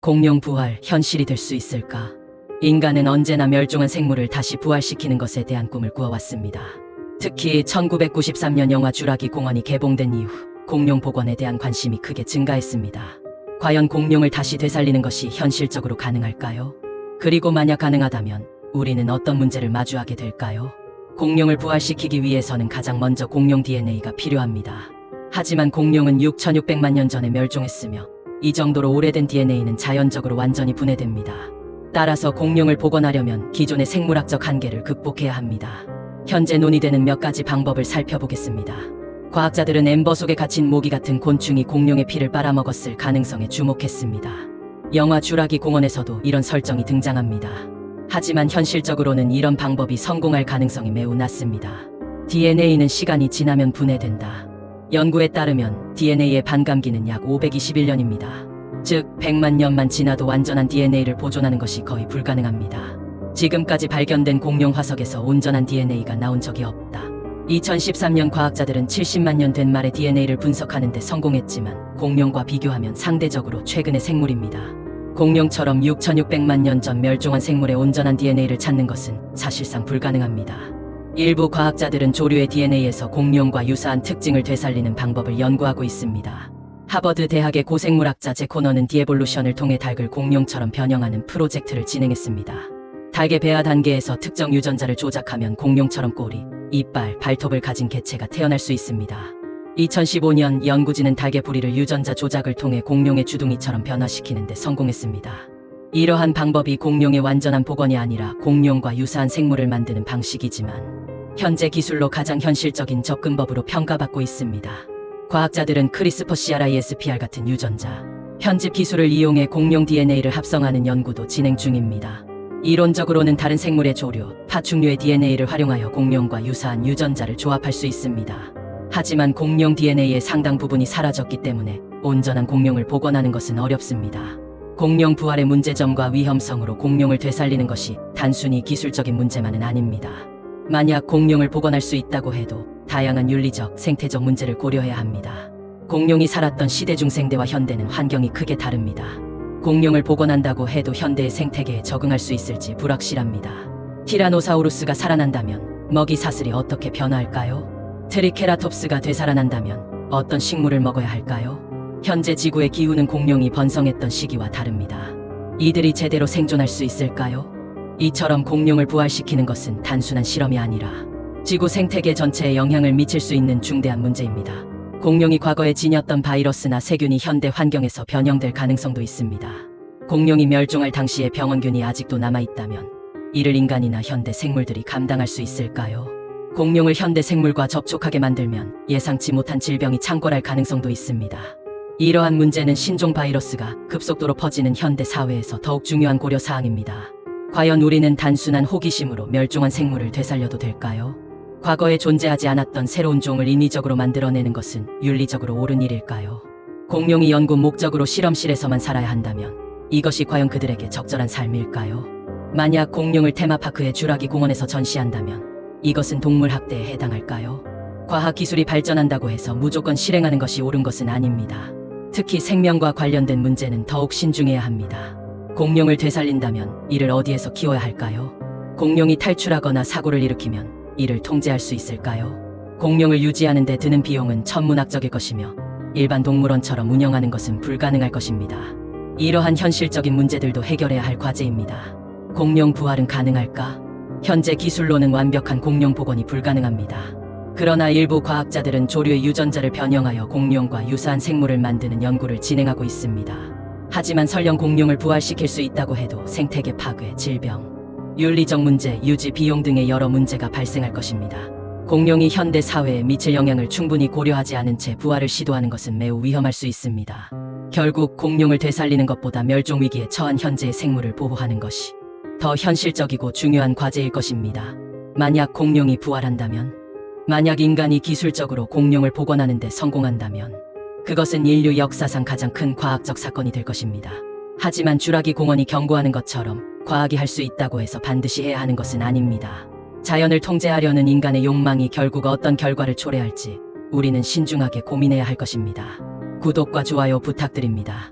공룡 부활 현실이 될 수 있을까? 인간은 언제나 멸종한 생물을 다시 부활시키는 것에 대한 꿈을 꾸어왔습니다. 특히 1993년 영화 쥬라기 공원이 개봉된 이후 공룡 복원에 대한 관심이 크게 증가했습니다. 과연 공룡을 다시 되살리는 것이 현실적으로 가능할까요? 그리고 만약 가능하다면 우리는 어떤 문제를 마주하게 될까요? 공룡을 부활시키기 위해서는 가장 먼저 공룡 DNA가 필요합니다. 하지만 공룡은 6,600만 년 전에 멸종했으며 이 정도로 오래된 DNA는 자연적으로 완전히 분해됩니다. 따라서 공룡을 복원하려면 기존의 생물학적 한계를 극복해야 합니다. 현재 논의되는 몇 가지 방법을 살펴보겠습니다. 과학자들은 엠버 속에 갇힌 모기 같은 곤충이 공룡의 피를 빨아먹었을 가능성에 주목했습니다. 영화 쥬라기 공원에서도 이런 설정이 등장합니다. 하지만 현실적으로는 이런 방법이 성공할 가능성이 매우 낮습니다. DNA는 시간이 지나면 분해된다. 연구에 따르면 DNA의 반감기는 약 521년입니다. 즉 100만 년만 지나도 완전한 DNA를 보존하는 것이 거의 불가능합니다. 지금까지 발견된 공룡 화석에서 온전한 DNA가 나온 적이 없다. 2013년 과학자들은 70만 년 된 말의 DNA를 분석하는 데 성공했지만 공룡과 비교하면 상대적으로 최근의 생물입니다. 공룡처럼 6,600만 년 전 멸종한 생물의 온전한 DNA를 찾는 것은 사실상 불가능합니다. 일부 과학자들은 조류의 DNA에서 공룡과 유사한 특징을 되살리는 방법을 연구하고 있습니다. 하버드 대학의 고생물학자 제 코너는 디에볼루션을 통해 닭을 공룡처럼 변형하는 프로젝트를 진행했습니다. 닭의 배아 단계에서 특정 유전자를 조작하면 공룡처럼 꼬리, 이빨, 발톱을 가진 개체가 태어날 수 있습니다. 2015년 연구진은 닭의 부리를 유전자 조작을 통해 공룡의 주둥이처럼 변화시키는 데 성공했습니다. 이러한 방법이 공룡의 완전한 복원이 아니라 공룡과 유사한 생물을 만드는 방식이지만 현재 기술로 가장 현실적인 접근법으로 평가받고 있습니다. 과학자들은 크리스퍼-CRISPR 같은 유전자, 편집 기술을 이용해 공룡 DNA를 합성하는 연구도 진행 중입니다. 이론적으로는 다른 생물의 조류, 파충류의 DNA를 활용하여 공룡과 유사한 유전자를 조합할 수 있습니다. 하지만 공룡 DNA의 상당 부분이 사라졌기 때문에 온전한 공룡을 복원하는 것은 어렵습니다. 공룡 부활의 문제점과 위험성으로 공룡을 되살리는 것이 단순히 기술적인 문제만은 아닙니다. 만약 공룡을 복원할 수 있다고 해도 다양한 윤리적, 생태적 문제를 고려해야 합니다. 공룡이 살았던 시대 중생대와 현대는 환경이 크게 다릅니다. 공룡을 복원한다고 해도 현대의 생태계에 적응할 수 있을지 불확실합니다. 티라노사우루스가 살아난다면 먹이 사슬이 어떻게 변화할까요? 트리케라톱스가 되살아난다면 어떤 식물을 먹어야 할까요? 현재 지구의 기후는 공룡이 번성했던 시기와 다릅니다. 이들이 제대로 생존할 수 있을까요? 이처럼 공룡을 부활시키는 것은 단순한 실험이 아니라 지구 생태계 전체에 영향을 미칠 수 있는 중대한 문제입니다. 공룡이 과거에 지녔던 바이러스나 세균이 현대 환경에서 변형될 가능성도 있습니다. 공룡이 멸종할 당시의 병원균이 아직도 남아있다면 이를 인간이나 현대 생물들이 감당할 수 있을까요? 공룡을 현대 생물과 접촉하게 만들면 예상치 못한 질병이 창궐할 가능성도 있습니다. 이러한 문제는 신종 바이러스가 급속도로 퍼지는 현대 사회에서 더욱 중요한 고려 사항입니다. 과연 우리는 단순한 호기심으로 멸종한 생물을 되살려도 될까요? 과거에 존재하지 않았던 새로운 종을 인위적으로 만들어내는 것은 윤리적으로 옳은 일일까요? 공룡이 연구 목적으로 실험실에서만 살아야 한다면 이것이 과연 그들에게 적절한 삶일까요? 만약 공룡을 테마파크의 쥬라기 공원에서 전시한다면 이것은 동물학대에 해당할까요? 과학기술이 발전한다고 해서 무조건 실행하는 것이 옳은 것은 아닙니다. 특히 생명과 관련된 문제는 더욱 신중해야 합니다. 공룡을 되살린다면 이를 어디에서 키워야 할까요? 공룡이 탈출하거나 사고를 일으키면 이를 통제할 수 있을까요? 공룡을 유지하는 데 드는 비용은 천문학적일 것이며 일반 동물원처럼 운영하는 것은 불가능할 것입니다. 이러한 현실적인 문제들도 해결해야 할 과제입니다. 공룡 부활은 가능할까? 현재 기술로는 완벽한 공룡 복원이 불가능합니다. 그러나 일부 과학자들은 조류의 유전자를 변형하여 공룡과 유사한 생물을 만드는 연구를 진행하고 있습니다. 하지만 설령 공룡을 부활시킬 수 있다고 해도 생태계 파괴, 질병, 윤리적 문제, 유지 비용 등의 여러 문제가 발생할 것입니다. 공룡이 현대 사회에 미칠 영향을 충분히 고려하지 않은 채 부활을 시도하는 것은 매우 위험할 수 있습니다. 결국 공룡을 되살리는 것보다 멸종 위기에 처한 현재의 생물을 보호하는 것이 더 현실적이고 중요한 과제일 것입니다. 만약 공룡이 부활한다면, 만약 인간이 기술적으로 공룡을 복원하는 데 성공한다면 그것은 인류 역사상 가장 큰 과학적 사건이 될 것입니다. 하지만 쥬라기 공원이 경고하는 것처럼 과학이 할 수 있다고 해서 반드시 해야 하는 것은 아닙니다. 자연을 통제하려는 인간의 욕망이 결국 어떤 결과를 초래할지 우리는 신중하게 고민해야 할 것입니다. 구독과 좋아요 부탁드립니다.